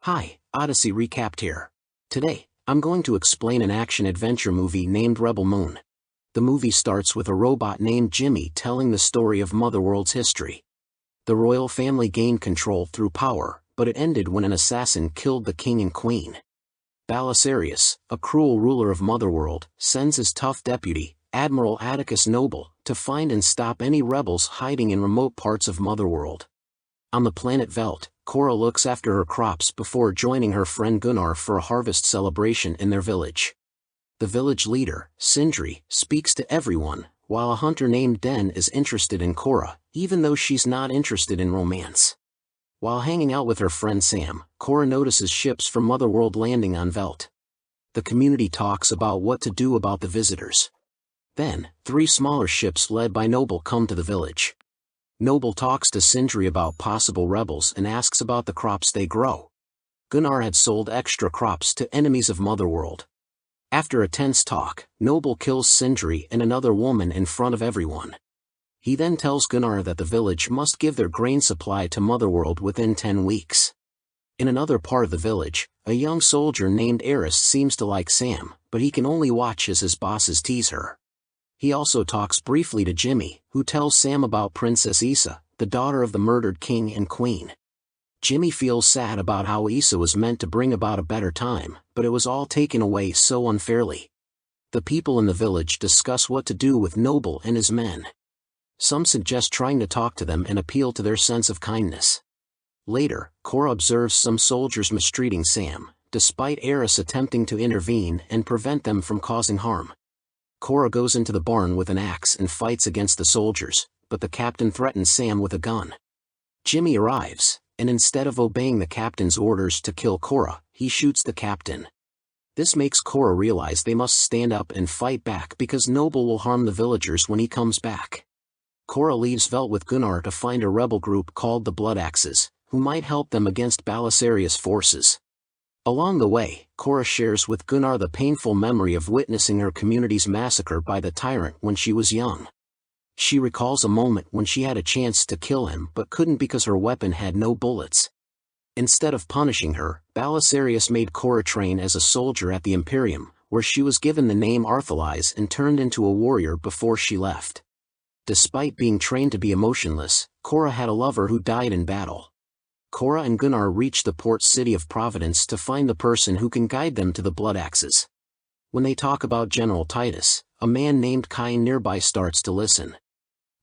Hi, Odyssey Recapped here. Today, I'm going to explain an action-adventure movie named Rebel Moon. The movie starts with a robot named Jimmy telling the story of Motherworld's history. The royal family gained control through power, but it ended when an assassin killed the king and queen. Belisarius, a cruel ruler of Motherworld, sends his tough deputy, Admiral Atticus Noble, to find and stop any rebels hiding in remote parts of Motherworld. On the planet Velt, Kora looks after her crops before joining her friend Gunnar for a harvest celebration in their village. The village leader, Sindri, speaks to everyone, while a hunter named Den is interested in Kora, even though she's not interested in romance. While hanging out with her friend Sam, Kora notices ships from Motherworld landing on Velt. The community talks about what to do about the visitors. Then, 3 smaller ships led by Noble come to the village. Noble talks to Sindri about possible rebels and asks about the crops they grow. Gunnar had sold extra crops to enemies of Motherworld. After a tense talk, Noble kills Sindri and another woman in front of everyone. He then tells Gunnar that the village must give their grain supply to Motherworld within 10 weeks. In another part of the village, a young soldier named Eris seems to like Sam, but he can only watch as his bosses tease her. He also talks briefly to Jimmy, who tells Sam about Princess Issa, the daughter of the murdered king and queen. Jimmy feels sad about how Issa was meant to bring about a better time, but it was all taken away so unfairly. The people in the village discuss what to do with Noble and his men. Some suggest trying to talk to them and appeal to their sense of kindness. Later, Kora observes some soldiers mistreating Sam, despite Eris attempting to intervene and prevent them from causing harm. Kora goes into the barn with an axe and fights against the soldiers, but the captain threatens Sam with a gun. Jimmy arrives, and instead of obeying the captain's orders to kill Kora, he shoots the captain. This makes Kora realize they must stand up and fight back because Noble will harm the villagers when he comes back. Kora leaves Velt with Gunnar to find a rebel group called the Blood Axes, who might help them against Belisarius' forces. Along the way, Kora shares with Gunnar the painful memory of witnessing her community's massacre by the tyrant when she was young. She recalls a moment when she had a chance to kill him but couldn't because her weapon had no bullets. Instead of punishing her, Belisarius made Kora train as a soldier at the Imperium, where she was given the name Arthelais and turned into a warrior before she left. Despite being trained to be emotionless, Kora had a lover who died in battle. Kora and Gunnar reach the port city of Providence to find the person who can guide them to the Blood Axes. When they talk about General Titus, a man named Kai nearby starts to listen.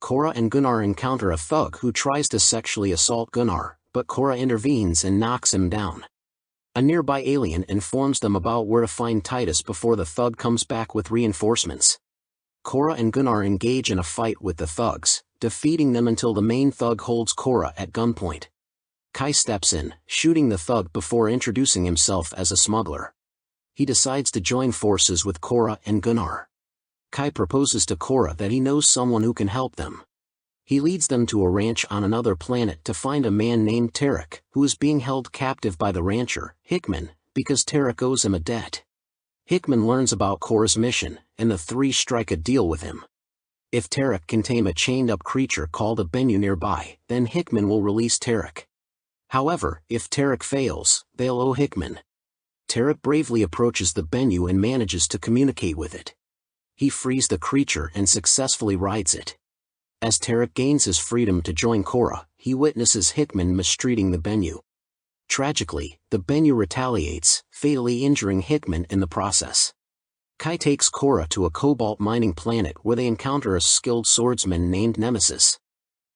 Kora and Gunnar encounter a thug who tries to sexually assault Gunnar, but Kora intervenes and knocks him down. A nearby alien informs them about where to find Titus before the thug comes back with reinforcements. Kora and Gunnar engage in a fight with the thugs, defeating them until the main thug holds Kora at gunpoint. Kai steps in, shooting the thug before introducing himself as a smuggler. He decides to join forces with Kora and Gunnar. Kai proposes to Kora that he knows someone who can help them. He leads them to a ranch on another planet to find a man named Tarek, who is being held captive by the rancher, Hickman, because Tarek owes him a debt. Hickman learns about Kora's mission, and the 3 strike a deal with him. If Tarek can tame a chained-up creature called a Bennu nearby, then Hickman will release Tarek. However, if Tarek fails, they'll owe Hickman. Tarek bravely approaches the Bennu and manages to communicate with it. He frees the creature and successfully rides it. As Tarek gains his freedom to join Kora, he witnesses Hickman mistreating the Bennu. Tragically, the Bennu retaliates, fatally injuring Hickman in the process. Kai takes Kora to a cobalt mining planet where they encounter a skilled swordsman named Nemesis.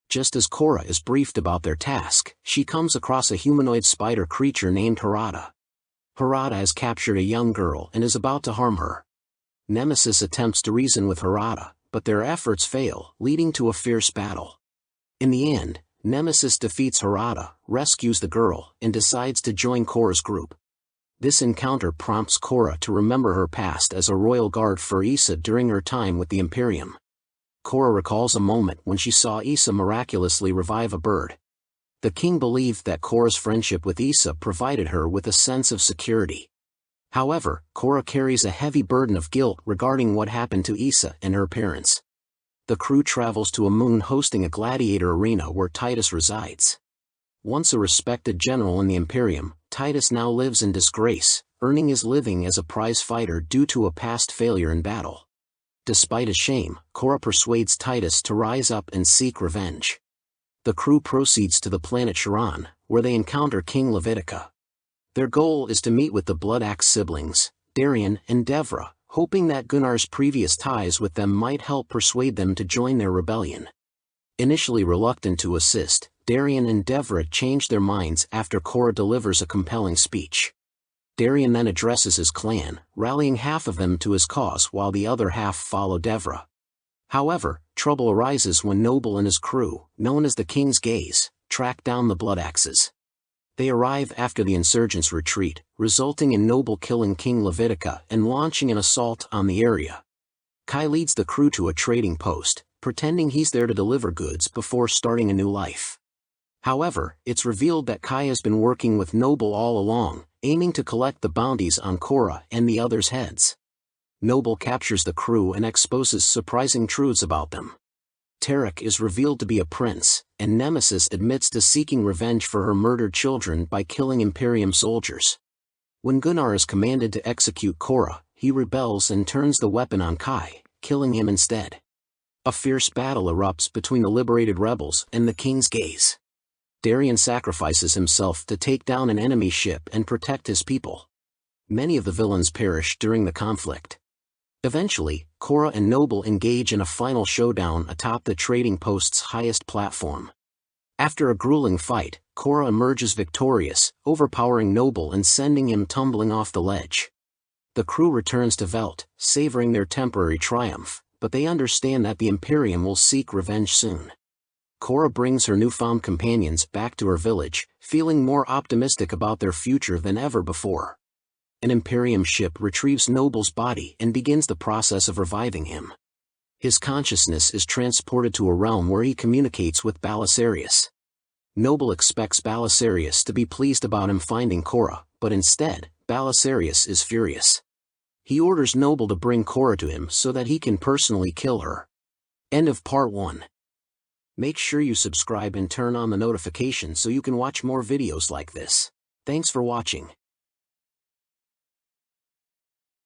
Just as Kora is briefed about their task, she comes across a humanoid spider creature named Harada. Harada has captured a young girl and is about to harm her. Nemesis attempts to reason with Harada, but their efforts fail, leading to a fierce battle. In the end, Nemesis defeats Harada, rescues the girl, and decides to join Kora's group. This encounter prompts Kora to remember her past as a royal guard for Issa during her time with the Imperium. Kora recalls a moment when she saw Issa miraculously revive a bird. The king believed that Kora's friendship with Issa provided her with a sense of security. However, Kora carries a heavy burden of guilt regarding what happened to Issa and her parents. The crew travels to a moon hosting a gladiator arena where Titus resides. Once a respected general in the Imperium, Titus now lives in disgrace, earning his living as a prize fighter due to a past failure in battle. Despite his shame, Kora persuades Titus to rise up and seek revenge. The crew proceeds to the planet Charon, where they encounter King Levitica. Their goal is to meet with the Blood Axe siblings, Darian and Devra, hoping that Gunnar's previous ties with them might help persuade them to join their rebellion. Initially reluctant to assist, Darian and Devra change their minds after Kora delivers a compelling speech. Darian then addresses his clan, rallying half of them to his cause while the other half follow Devra. However, trouble arises when Noble and his crew, known as the King's Gaze, track down the Blood Axes. They arrive after the insurgents retreat, resulting in Noble killing King Levitica and launching an assault on the area. Kai leads the crew to a trading post, pretending he's there to deliver goods before starting a new life. However, it's revealed that Kai has been working with Noble all along, aiming to collect the bounties on Kora and the others' heads. Noble captures the crew and exposes surprising truths about them. Tarek is revealed to be a prince, and Nemesis admits to seeking revenge for her murdered children by killing Imperium soldiers. When Gunnar is commanded to execute Kora, he rebels and turns the weapon on Kai, killing him instead. A fierce battle erupts between the liberated rebels and the King's Gaze. Darian sacrifices himself to take down an enemy ship and protect his people. Many of the villains perish during the conflict. Eventually, Kora and Noble engage in a final showdown atop the trading post's highest platform. After a grueling fight, Kora emerges victorious, overpowering Noble and sending him tumbling off the ledge. The crew returns to Velt, savoring their temporary triumph, but they understand that the Imperium will seek revenge soon. Kora brings her newfound companions back to her village, feeling more optimistic about their future than ever before. An Imperium ship retrieves Noble's body and begins the process of reviving him. His consciousness is transported to a realm where he communicates with Belisarius. Noble expects Belisarius to be pleased about him finding Kora, but instead, Belisarius is furious. He orders Noble to bring Kora to him so that he can personally kill her. End of Part 1. Make sure you subscribe and turn on the notifications so you can watch more videos like this. Thanks for watching.